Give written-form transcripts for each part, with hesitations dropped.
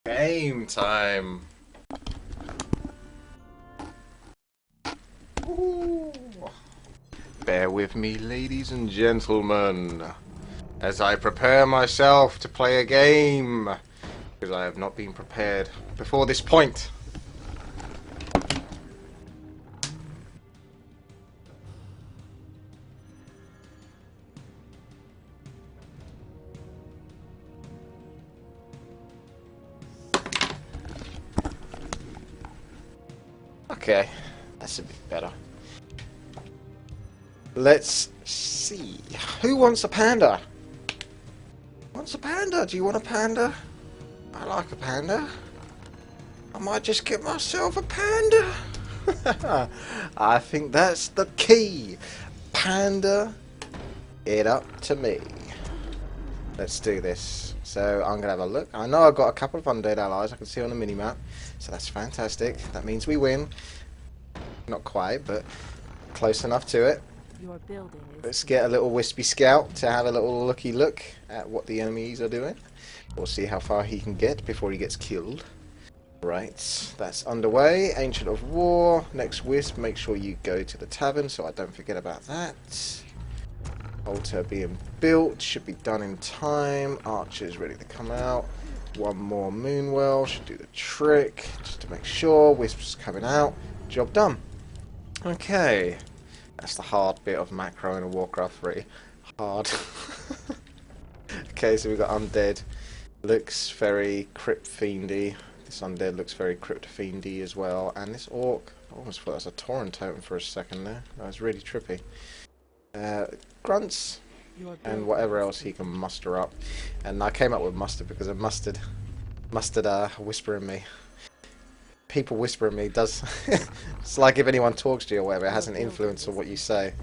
Game time. Ooh. Bear with me, ladies and gentlemen, as I prepare myself to play a game, because I have not been prepared before this point. Okay, that's a bit better. Let's see. Who wants a panda? Wants a panda? Do you want a panda? I like a panda. I might just get myself a panda. I think that's the key. Panda it up to me. Let's do this. So I'm gonna have a look. I know I've got a couple of undead allies I can see on the minimap, so that's fantastic. That means we win. Not quite, but close enough to it. Let's get a little wispy scout to have a little looky look at what the enemies are doing. We'll see how far he can get before he gets killed. Right, that's underway. Ancient of War. Next wisp, make sure you go to the tavern so I don't forget about that. Altar being built, should be done in time. Archers ready to come out. One more Moonwell should do the trick, just to make sure. Wisps coming out. Job done. Okay, that's the hard bit of macro in a Warcraft 3. Hard. Okay, so we've got undead. Looks very crypt fiendy. This undead looks very crypt fiendy as well. And this orc, I almost thought that was a Tauren totem for a second there. That was really trippy. Grunts and whatever else he can muster up. And I came up with mustard because of mustard whispering me. People whispering me does. It's like if anyone talks to you or whatever, it has an influence on what you say.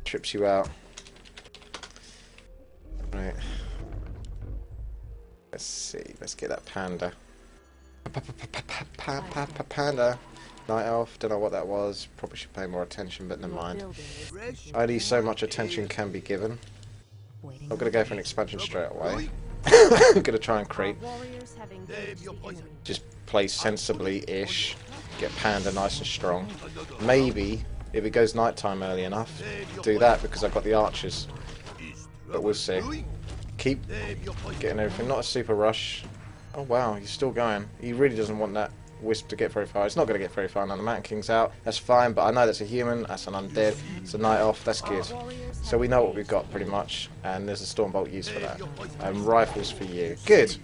Trips you out. Right. Let's see. Let's get that panda. Panda. Night Elf. Don't know what that was. Probably should pay more attention, but never mind. Only so much attention can be given. I'm gonna go for an expansion straight away. I'm gonna try and creep. Just play sensibly-ish. Get panda nice and strong. Maybe if it goes nighttime early enough, do that because I've got the archers. But we'll see. Keep getting everything. Not a super rush. Oh wow, he's still going. He really doesn't want that wisp to get very far. It's not going to get very far now. The Mountain King's out. That's fine, but I know that's a human. That's an undead. It's a night elf. That's good. So we know what we've got pretty much, and there's a Stormbolt used for that. And rifles for you. Good.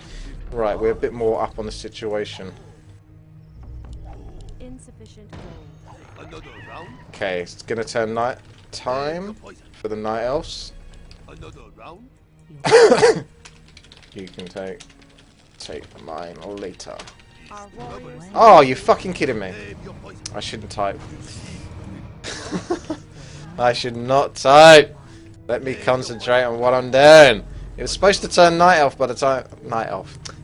Right, we're a bit more up on the situation. Okay, it's going to turn night time for the night elves. You can take mine later. Oh, you fucking kidding me? I shouldn't type. I should not type. Let me concentrate on what I'm doing. It was supposed to turn night elf by the time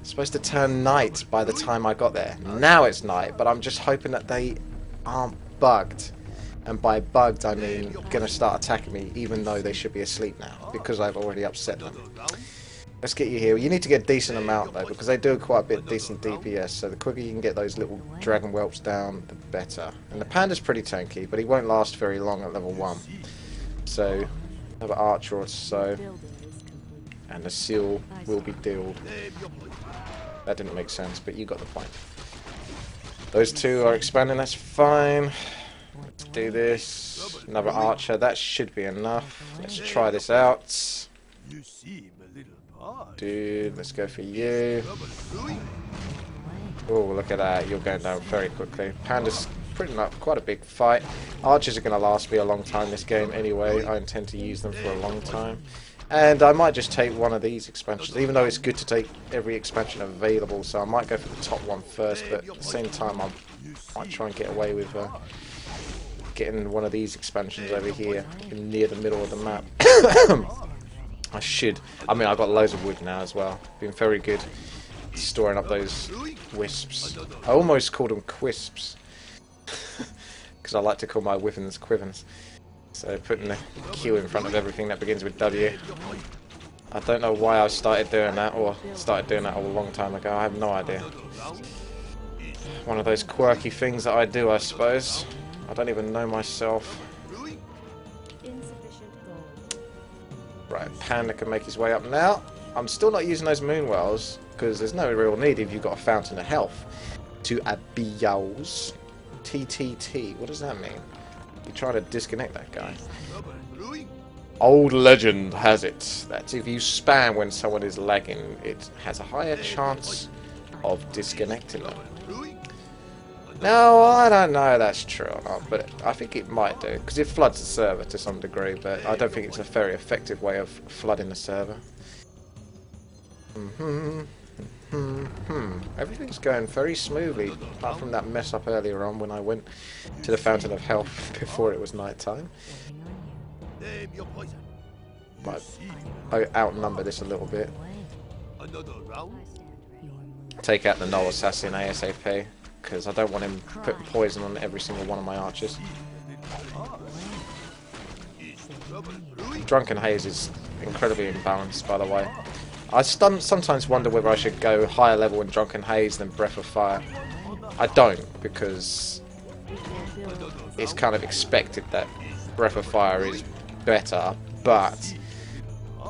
It's supposed to turn night by the time I got there. Now it's night, but I'm just hoping that they aren't bugged. And by bugged, I mean gonna start attacking me, even though they should be asleep now, because I've already upset them. Let's get you here. You need to get a decent amount though, because they do quite a bit decent DPS, so the quicker you can get those little dragon whelps down, the better. And the panda's pretty tanky, but he won't last very long at level 1. So, another archer or so, and the seal will be dealt. That didn't make sense, but you got the point. Those two are expanding, that's fine. Let's do this. Another archer, that should be enough. Let's try this out. Dude, let's go for you. Oh, look at that. You're going down very quickly. Panda's putting up quite a big fight. Archers are going to last me a long time this game anyway. I intend to use them for a long time. And I might just take one of these expansions, even though it's good to take every expansion available. So I might go for the top one first, but at the same time I might try and get away with getting one of these expansions over here near the middle of the map. I should. I mean, I've got loads of wood now as well. Been very good storing up those wisps. I almost called them quisps. Because I like to call my wivens quivens. So putting the Q in front of everything that begins with W. I don't know why I started doing that, or started doing that a long time ago. I have no idea. One of those quirky things that I do, I suppose. I don't even know myself. Right, Panda can make his way up now. I'm still not using those moon wells, because there's no real need if you've got a fountain of health to abuse. TTT, what does that mean? You're trying to disconnect that guy. Old legend has it that if you spam when someone is lagging, it has a higher chance of disconnecting them. Now, I don't know if that's true or not, but I think it might do, because it floods the server to some degree, but I don't think it's a very effective way of flooding the server. Everything's going very smoothly, apart from that mess up earlier on when I went to the Fountain of Health before it was night time. Might outnumber this a little bit. Take out the null assassin ASAP, because I don't want him putting poison on every single one of my archers. Drunken Haze is incredibly imbalanced, by the way. I sometimes wonder whether I should go higher level in Drunken Haze than Breath of Fire. I don't, because it's kind of expected that Breath of Fire is better, but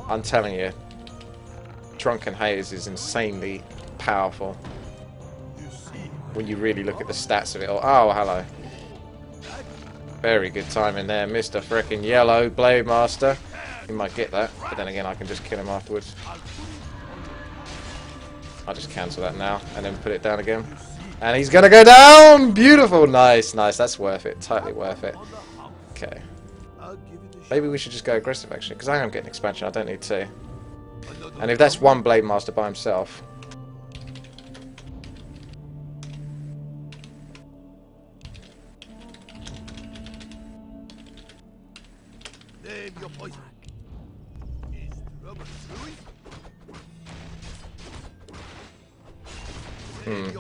I'm telling you, Drunken Haze is insanely powerful when you really look at the stats of it. Oh, hello. Very good timing there, Mr. Frickin' Yellow Blade Master. You might get that, but then again I can just kill him afterwards. I'll just cancel that now and then put it down again. And he's gonna go down! Beautiful! Nice, nice. That's worth it. Totally worth it. Okay. Maybe we should just go aggressive actually, because I am getting expansion. I don't need two. And if that's one Blade Master by himself.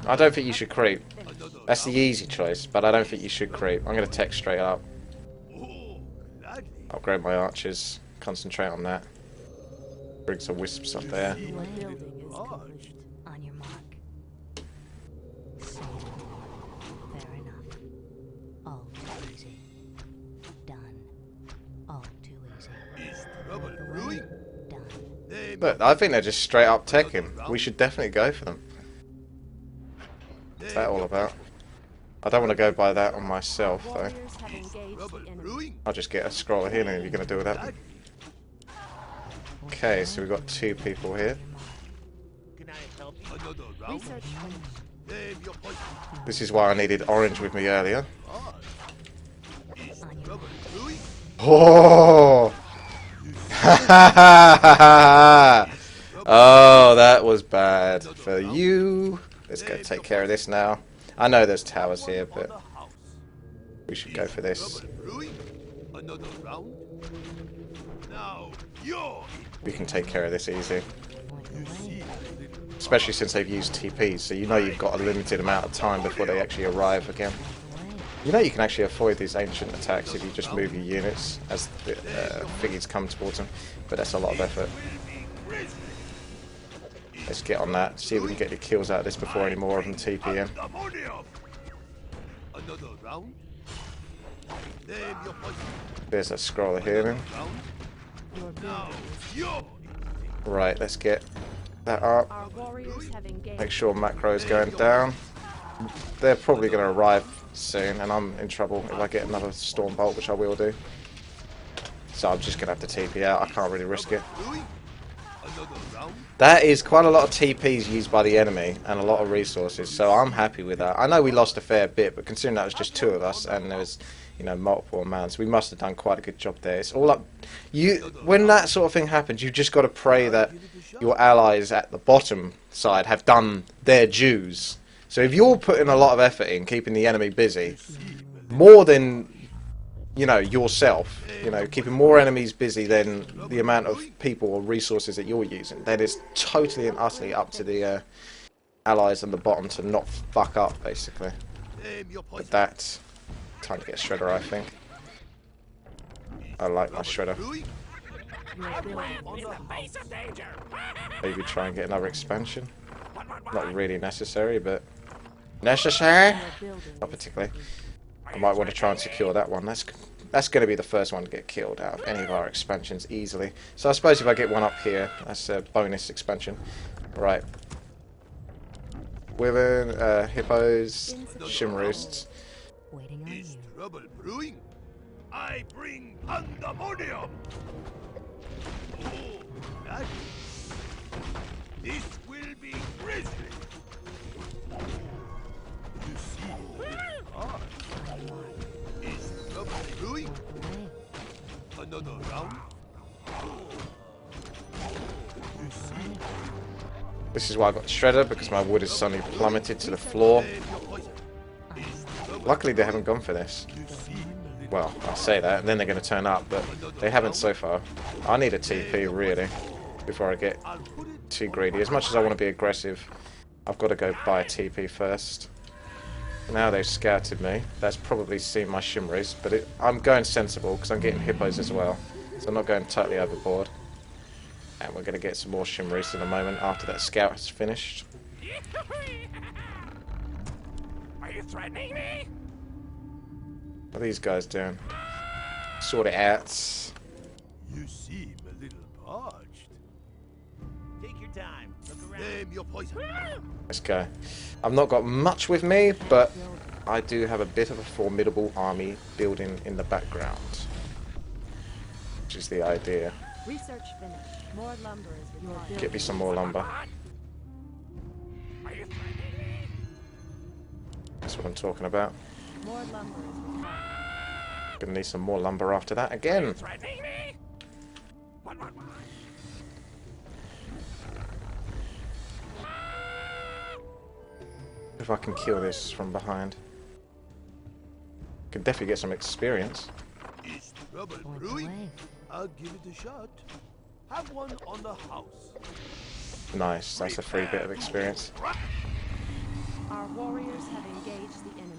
I don't think you should creep. That's the easy choice, but I don't think you should creep. I'm going to tech straight up. Upgrade my archers. Concentrate on that. Bring some wisps up there. But I think they're just straight up teching. We should definitely go for them. What's that all about? I don't want to go by that on myself though. I'll just get a scroll of healing if you're going to do that. Okay, so we've got two people here. This is why I needed orange with me earlier. Oh! Oh, that was bad for you. Let's go take care of this now. I know there's towers here, but we should go for this. We can take care of this easy. Especially since they've used TPs, so you know you've got a limited amount of time before they actually arrive again. You know you can actually avoid these ancient attacks if you just move your units as the thingies come towards them, but that's a lot of effort. Let's get on that, see if we can get the kills out of this before any more of them TP in. There's a scroll of healing. Right, let's get that up. Make sure macro is going down. They're probably going to arrive soon, and I'm in trouble if I get another storm bolt, which I will do. So I'm just going to have to TP out. I can't really risk it. That is quite a lot of TPs used by the enemy and a lot of resources, so I'm happy with that. I know we lost a fair bit, but considering that was just two of us and there was, you know, multiple amounts, we must have done quite a good job there. It's all up. When that sort of thing happens, you've just got to pray that your allies at the bottom side have done their dues. So if you're putting a lot of effort in keeping the enemy busy, more than, you know, yourself, you know, keeping more enemies busy than the amount of people or resources that you're using, then it's totally and utterly up to the allies on the bottom to not fuck up, basically. But that's time to get a shredder, I think. I like my shredder. Maybe try and get another expansion. Not really necessary, but necessary? Not particularly. I might want to try and secure that one. That's going to be the first one to get killed out of any of our expansions easily. So I suppose if I get one up here, that's a bonus expansion. Right. Wyvern, hippos, shimroosts. Is trouble brewing? I bring pandemonium! Oh, that... This will be grisly! You see, is trouble brewing? Another round? You see... This is why I got the shredder, because my wood is suddenly plummeted to the floor. Luckily they haven't gone for this. Well, I'll say that, and then they're going to turn up, but they haven't so far. I need a TP, really, before I get too greedy. As much as I want to be aggressive, I've got to go buy a TP first. Now they've scouted me. That's probably seen my shimmeries, but I'm going sensible, because I'm getting hippos as well. So I'm not going totally overboard. And we're going to get some more shimmeries in a moment after that scout has finished. Are you threatening me? What are these guys doing? Sort it out. You seem a little parched. Take your time. Look around. Name your poison. Let's go. I've not got much with me, but I do have a bit of a formidable army building in the background. Which is the idea. Research finished. More lumber is required. Get me some more lumber. Are you threatening me? That's what I'm talking about. More lumber is required. Gonna need some more lumber after that again. Threatening me? What? If I can kill this from behind. Can definitely get some experience. Is trouble brewing? I'll give it a shot. Have one on the house. Nice, that's a free bit of experience. Our warriors have engaged the enemy.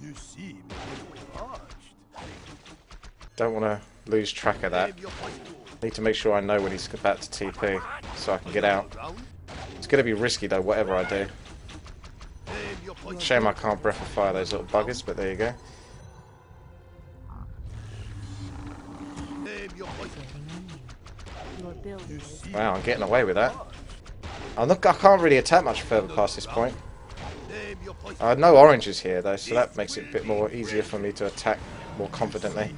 You seem parched. Don't want to lose track of that. Name your poison. Need to make sure I know when he's about to TP, so I can get out. It's going to be risky though, whatever I do. Name your poison. Shame I can't breath of fire those little buggers, but there you go. Name your poison. Your building is Wow, I'm getting away with that. I can't really attack much further past this point. Name your poison. No oranges here though, so that makes it a bit more easier for me to attack more confidently.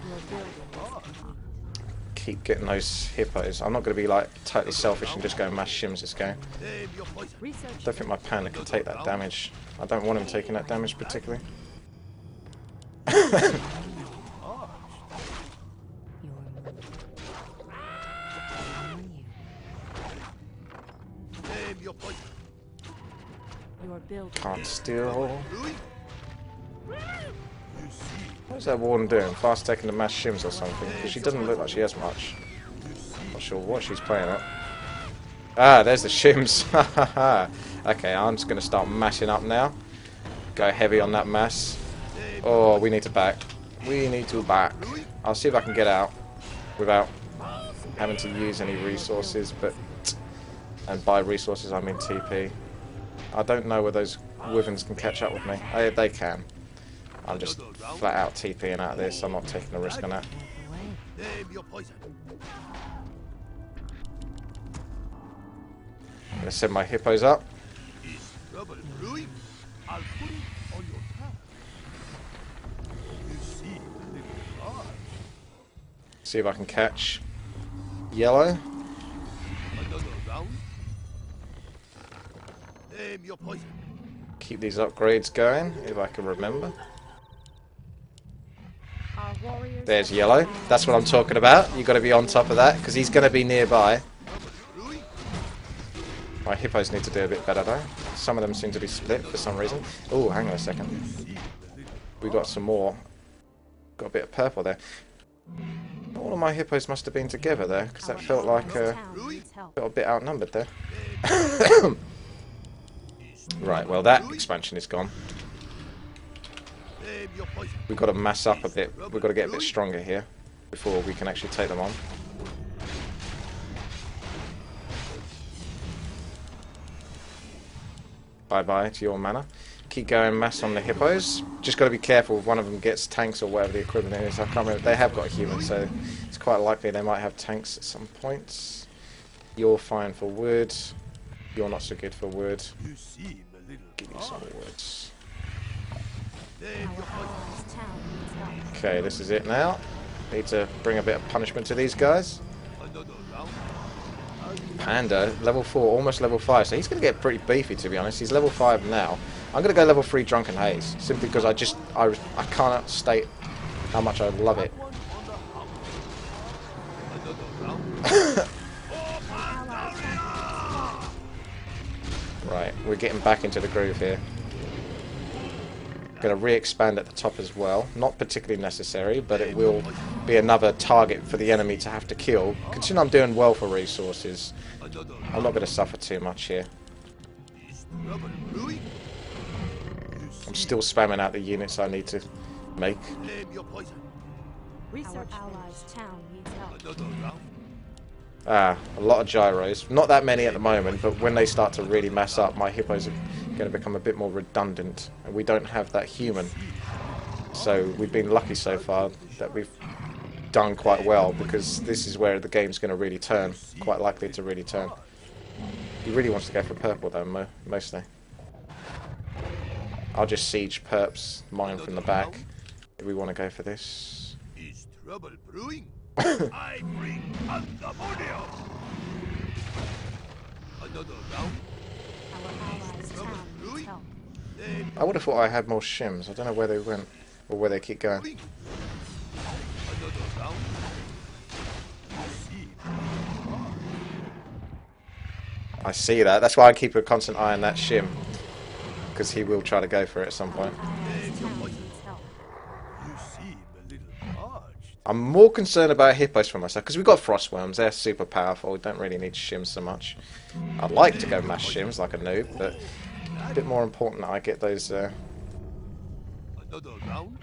Keep getting those hippos. I'm not going to be like totally selfish and just go mass shims this game. Name your poison. research. I don't think my panda can take that damage. I don't want him taking that damage particularly. Name your poison. Your building. Can't steal. Brewing? You see. What's that warden doing? Fast taking the mass shims or something? Because she doesn't look like she has much. Not sure what she's playing at. Ah, there's the shims. Okay, I'm just going to start mashing up now. Go heavy on that mass. Oh, we need to back. We need to back. I'll see if I can get out without having to use any resources, but... And by resources, I mean TP. I don't know where those wyverns can catch up with me. They can. I'm just flat out TPing out of this. I'm not taking a risk on that. Name your poison. I'm going to send my hippos up. Is trouble brewing? I'll put it on your tab. You see a little large. See if I can catch yellow. Another round. Name your poison. Keep these upgrades going, if I can remember. Our warriors. There's yellow. That's what I'm talking about. You've got to be on top of that, because he's going to be nearby. Brewing? My hippos need to do a bit better, though. Some of them seem to be split for some reason. Oh, hang on a second. We got some more. Got a bit of purple there. All of my hippos must have been together there, because that felt like Town needs help. got a bit outnumbered there. Right, well that expansion is gone. Name your poison. We've got to mass up a bit. We've got to get a bit stronger here. before we can actually take them on. Bye-bye to your mana. Keep going mass on the hippos. Just got to be careful if one of them gets tanks or whatever the equivalent is. I can't remember. They have got a human, so it's quite likely they might have tanks at some points. You're fine for wood. You're not so good for wood. You seem a little Give you some woods. Then Okay, this is it now. Need to bring a bit of punishment to these guys. another round. Panda, level 4, almost level 5, so he's going to get pretty beefy, to be honest. He's level 5 now. I'm going to go level 3 Drunken Haze, simply because I cannot state how much I love it. One on the house. Another round. Right, we're getting back into the groove here. Going to re-expand at the top as well. Not particularly necessary, but it will be another target for the enemy to have to kill. Considering I'm doing well for resources, Another I'm not going to suffer too much here. is trouble brewing. You I'm still spamming out the units I need to make. claim your poison. Our allies' town needs help. Another round. Ah, a lot of gyros. Not that many at the moment, but when they start to really mess up, my hippos are going to become a bit more redundant. And we don't have that human. So we've been lucky so far that we've done quite well, because this is where the game's going to really turn. Quite likely to really turn. He really wants to go for purple though, mostly. I'll just siege perps, mine from the back, if we want to go for this. Is trouble brewing? I bring pandemonium. Another round. Our allies' town needs help. Then I would have thought I had more shims. I don't know where they went, or where they keep going. brewing. Another round. You see. I see that. That's why I keep a constant eye on that shim, because he will try to go for it at some point. Allies' town needs help. You seem a little parched. I'm more concerned about hippos for myself, because we've got frostworms. They're super powerful. We don't really need shims so much. I'd like to go mass shims like a noob, but a bit more important that I get those Another round.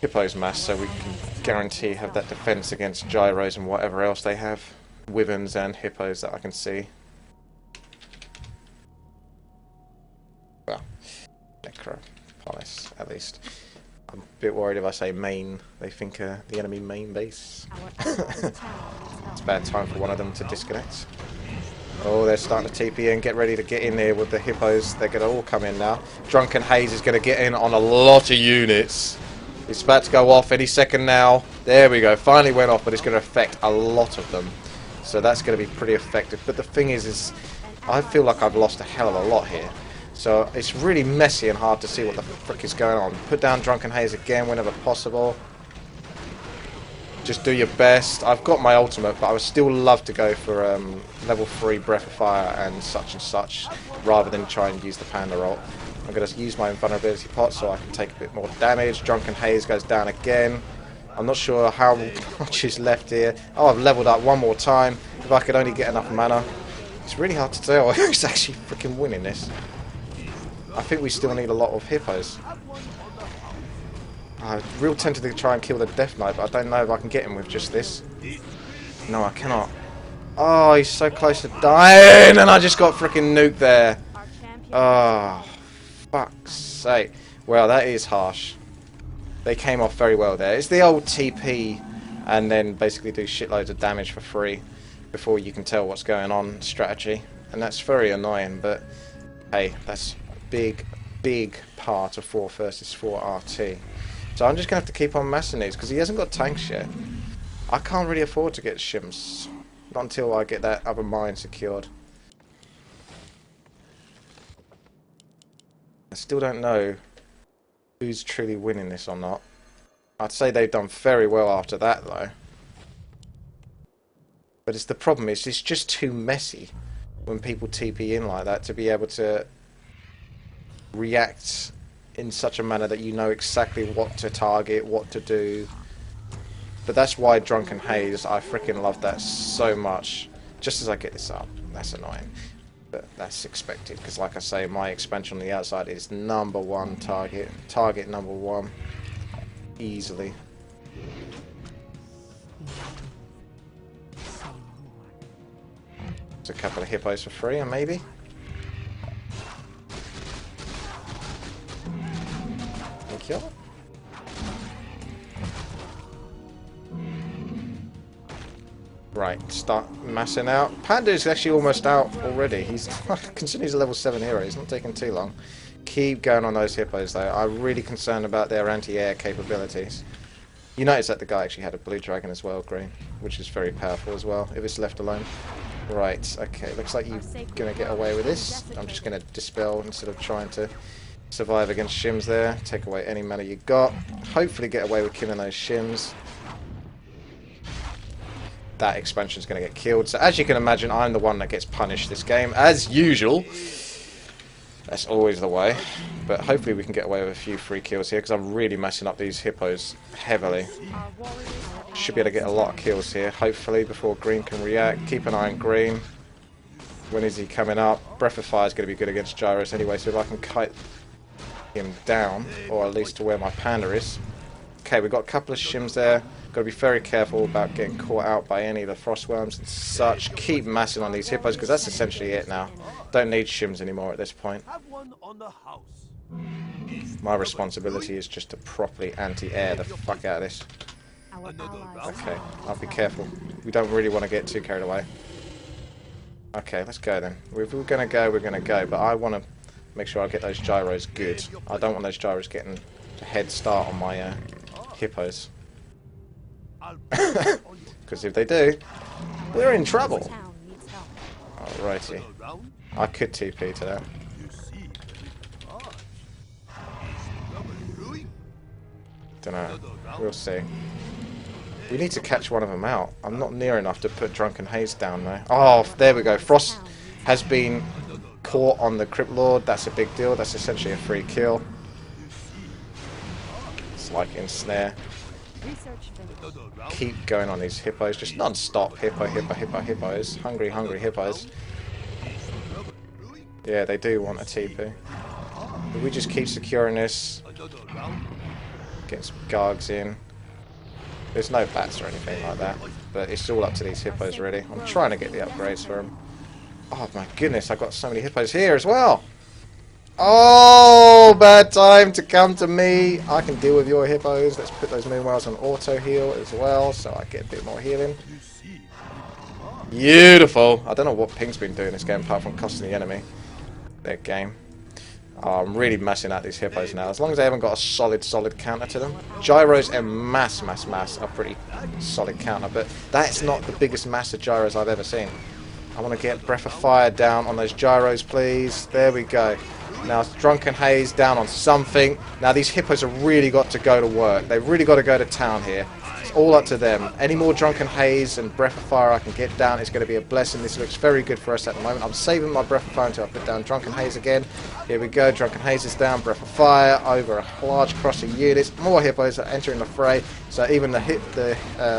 hippos mass, so we can guarantee have that defense against gyros and whatever else they have. Wyverns and hippos that I can see. Well, Necropolis, at least. I'm a bit worried if I say main, they think the enemy main base. Our allies' town needs help. It's a bad time for one of them to disconnect. Oh, they're starting to TP in. Get ready to get in there with the hippos. They're going to all come in now. Drunken Haze is going to get in on a lot of units. It's about to go off any second now. There we go. Finally went off, but it's going to affect a lot of them. So that's going to be pretty effective. But the thing is I feel like I've lost a hell of a lot here. So it's really messy and hard to see what the frick is going on. Put down Drunken Haze again whenever possible. Just do your best. I've got my ultimate, but I would still love to go for level 3 Breath of Fire and such, rather than try and use the Panda ult. I'm going to use my invulnerability pot so I can take a bit more damage. Drunken Haze goes down again. I'm not sure how much is left here. Oh, I've leveled up one more time. If I could only get enough mana. It's really hard to tell who's actually freaking winning this. I think we still need a lot of hippos. I'm real tempted to try and kill the Death Knight, but I don't know if I can get him with just this. No, I cannot. Oh, he's so close to dying, and I just got freaking nuked there. Our champion Oh, fuck's sake. Well, that is harsh. They came off very well there. It's the old TP, and then basically do shitloads of damage for free before you can tell what's going on strategy. And that's very annoying, but hey, that's a big part of 4 versus 4 RT. So I'm just going to have to keep on massing these, because he hasn't got tanks yet. I can't really afford to get shims. Not until I get that other mine secured. I still don't know who's truly winning this or not. I'd say they've done very well after that, though. But it's the problem is it's just too messy when people TP in like that to be able to react in such a manner that you know exactly what to target, what to do. But that's why Drunken Haze, I freaking love that so much. Just as I get this up, that's annoying. But that's expected, because like I say, my expansion on the outside is #1 target. Target #1. Easily. It's a couple of hippos for free, and maybe. Thank you. Right, start massing out. Panda is actually almost out already. He's considering he's a level 7 hero. He's not taking too long. Keep going on those hippos though. I'm really concerned about their anti-air capabilities. You notice that the guy actually had a blue dragon as well, green, which is very powerful as well if it's left alone. Right, okay, looks like you're going to get away with this. I'm just going to dispel instead of trying to survive against shims there. Take away any mana you got. Hopefully get away with killing those shims. That expansion is going to get killed. So as you can imagine, I'm the one that gets punished this game, as usual. That's always the way. But hopefully we can get away with a few free kills here, because I'm really messing up these hippos heavily. Should be able to get a lot of kills here, hopefully, before green can react. Keep an eye on green. When is he coming up? Breath of Fire is going to be good against Gyros anyway, so if I can kite him down, or at least to where my panda is. Okay, we've got a couple of shims there. Got to be very careful about getting caught out by any of the frostworms and such. Keep massing on these hippos, because that's essentially it now. Don't need shims anymore at this point. My responsibility is just to properly anti-air the fuck out of this. Okay, I'll be careful. We don't really want to get too carried away. Okay, let's go then. If we're going to go, we're going to go. But I want to make sure I get those gyros good. I don't want those gyros getting a head start on my hippos. Because if they do, we're in trouble. Alrighty. I could TP to that. Dunno. We'll see. We need to catch one of them out. I'm not near enough to put Drunken Haze down though. Oh, there we go. Frost has been caught on the Crypt Lord. That's a big deal. That's essentially a free kill. It's like ensnare. Keep going on these hippos. Just non-stop. Hippo, hippo, hippo, hippos. Hungry, hungry hippos. Yeah, they do want a TP. If we just keep securing this. Get some Gargs in. There's no bats or anything like that. But it's all up to these hippos, really. I'm trying to get the upgrades for them. Oh, my goodness. I've got so many hippos here as well. Oh, bad time to come to me. I can deal with your hippos. Let's put those Moonwells on auto heal as well, so I get a bit more healing. Beautiful. I don't know what Ping's been doing this game apart from costing the enemy their game. Oh, I'm really messing out these hippos now. As long as they haven't got a solid counter to them. Gyros and mass are pretty solid counter, but that's not the biggest mass of gyros I've ever seen. I want to get Breath of Fire down on those gyros, please. There we go. Now it's Drunken Haze down on something. Now these hippos have really got to go to work. They've really got to go to town here. It's all up to them. Any more Drunken Haze and Breath of Fire I can get down is going to be a blessing. This looks very good for us at the moment. I'm saving my Breath of Fire until I put down Drunken Haze again. Here we go. Drunken Haze is down. Breath of Fire over a large cross of units. More hippos are entering the fray. So even the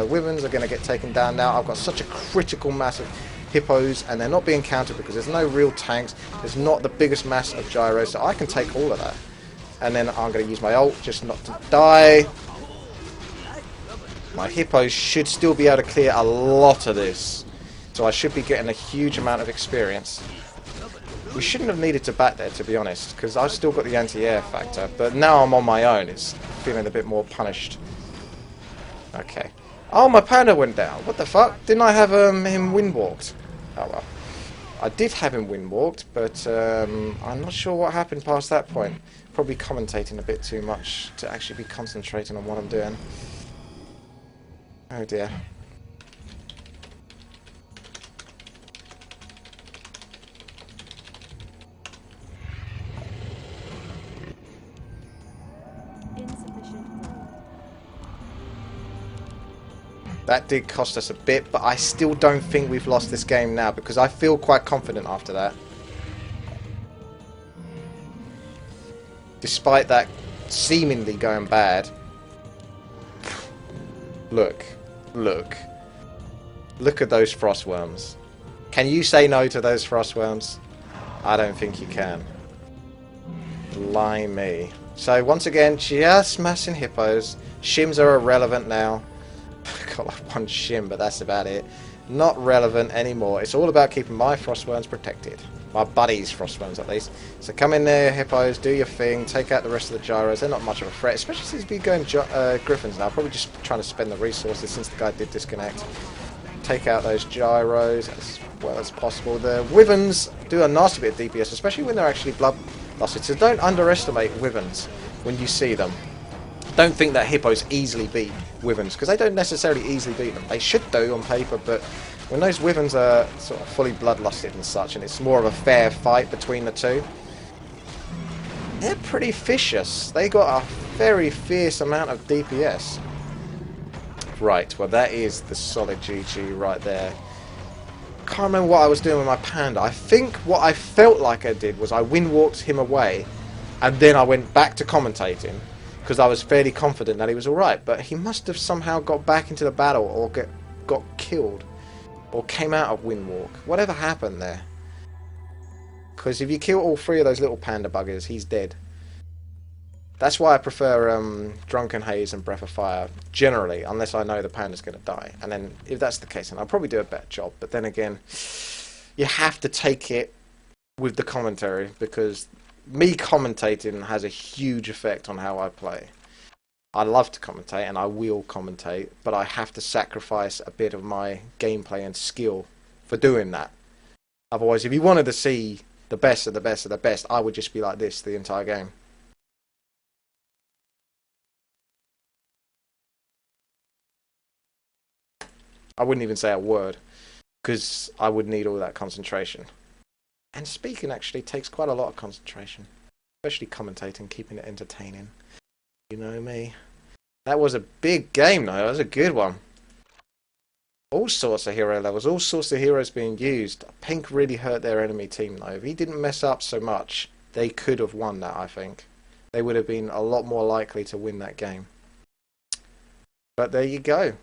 women's are going to get taken down now. I've got such a critical mass of hippos, and they're not being countered because there's no real tanks. There's not the biggest mass of gyros, so I can take all of that. And then I'm going to use my ult just not to die. My hippos should still be able to clear a lot of this, so I should be getting a huge amount of experience. We shouldn't have needed to back there, to be honest, because I've still got the anti-air factor, but now I'm on my own. It's feeling a bit more punished. Okay. Oh, my panda went down. What the fuck? Didn't I have him windwalked? Oh well. I did have him windwalked, but I'm not sure what happened past that point. Probably commentating a bit too much to actually be concentrating on what I'm doing. Oh dear. That did cost us a bit, but I still don't think we've lost this game now, because I feel quite confident after that. Despite that seemingly going bad. Look. Look. Look at those frostworms. Can you say no to those frostworms? I don't think you can. Blimey. So once again, just massing hippos. Shims are irrelevant now. Got like one shim, but that's about it. not relevant anymore. It's all about keeping my frostworms protected. My buddies' frostworms, at least. So come in there, hippos, do your thing, take out the rest of the gyros. They're not much of a threat, especially since we're going griffins now. Probably just trying to spend the resources since the guy did disconnect. Take out those gyros as well as possible. The wyverns do a nasty bit of DPS, especially when they're actually bloodlusted. So don't underestimate wyverns when you see them. Don't think that hippos easily beat wyverns, because they don't necessarily easily beat them. They should do on paper, but when those wyverns are sort of fully bloodlusted and such, and it's more of a fair fight between the two, they're pretty vicious. They got a very fierce amount of DPS. Right, well that is the solid GG right there. Can't remember what I was doing with my panda. I think what I felt like I did was I wind walked him away, and then I went back to commentating, because I was fairly confident that he was alright, but he must have somehow got back into the battle or got killed or came out of Windwalk. Whatever happened there. Because if you kill all three of those little panda buggers, he's dead. That's why I prefer Drunken Haze and Breath of Fire, generally, unless I know the panda's going to die. And then, if that's the case, then I'll probably do a better job. But then again, you have to take it with the commentary, because me commentating has a huge effect on how I play. I love to commentate, and I will commentate, but I have to sacrifice a bit of my gameplay and skill for doing that. Otherwise, if you wanted to see the best of the best of the best, I would just be like this the entire game. I wouldn't even say a word, because I would need all that concentration. And speaking actually takes quite a lot of concentration, especially commentating, keeping it entertaining. You know me. That was a big game though, that was a good one. All sorts of hero levels, all sorts of heroes being used. Pink really hurt their enemy team though. If he didn't mess up so much, they could have won that, I think. They would have been a lot more likely to win that game. But there you go.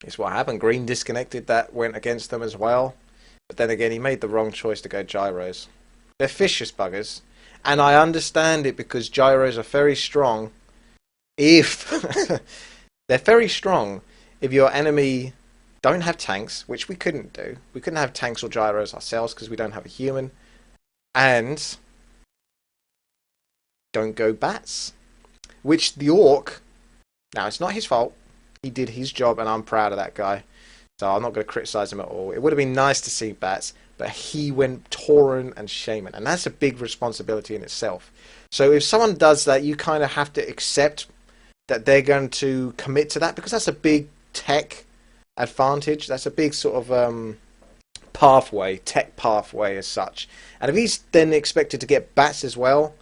It's what happened. Green disconnected, that went against them as well. But then again, he made the wrong choice to go gyros. They're vicious buggers. And I understand it, because gyros are very strong if... they're very strong if your enemy don't have tanks, which we couldn't do. We couldn't have tanks or gyros ourselves because we don't have a human. And don't go bats. Which the orc... Now, it's not his fault. He did his job, and I'm proud of that guy. So I'm not going to criticise him at all. It would have been nice to see bats, but he went Tauren and Shaman, and that's a big responsibility in itself. So if someone does that, you kind of have to accept that they're going to commit to that, because that's a big tech advantage. That's a big sort of pathway, tech pathway as such. And if he's then expected to get bats as well,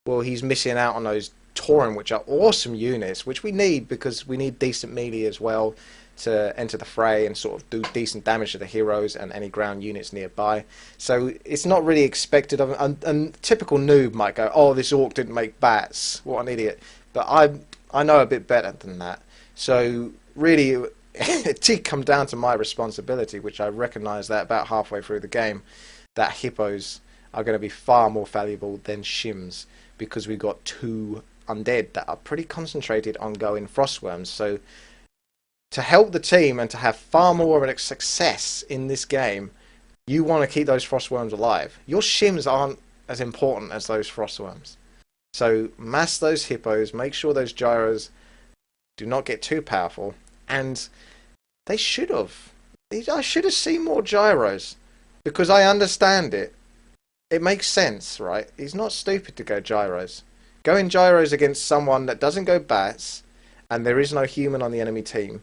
well, he's missing out on those Tauren, which are awesome units, which we need, because we need decent melee as well to enter the fray and sort of do decent damage to the heroes and any ground units nearby. So it's not really expected of him. And typical noob might go, oh, this orc didn't make bats, what an idiot. But I know a bit better than that. So really it did come down to my responsibility, which I recognised that about halfway through the game, that hippos are going to be far more valuable than shims, because we've got two undead that are pretty concentrated on going frostworms. So to help the team and to have far more of a success in this game, you want to keep those frostworms alive. Your shims aren't as important as those frostworms. So mass those hippos, make sure those gyros do not get too powerful, and they should have. I should have seen more gyros, because I understand it. It makes sense, right? He's not stupid to go gyros. Going gyros against someone that doesn't go bats, and there is no human on the enemy team,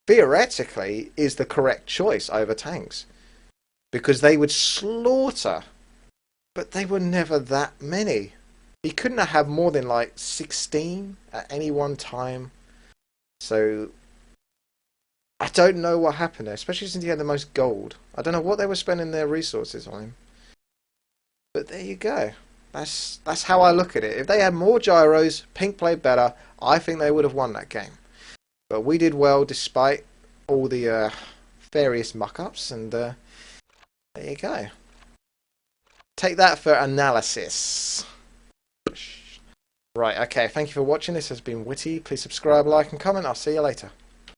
theoretically is the correct choice over tanks. Because they would slaughter. But they were never that many. He couldn't have had more than like 16 at any one time. So I don't know what happened there, especially since he had the most gold. I don't know what they were spending their resources on him. But there you go. That's how I look at it. If they had more gyros, Pink played better, I think they would have won that game. But we did well despite all the various muck-ups, and there you go. Take that for analysis. Right, okay, thank you for watching. This has been WTii. Please subscribe, like and comment. I'll see you later.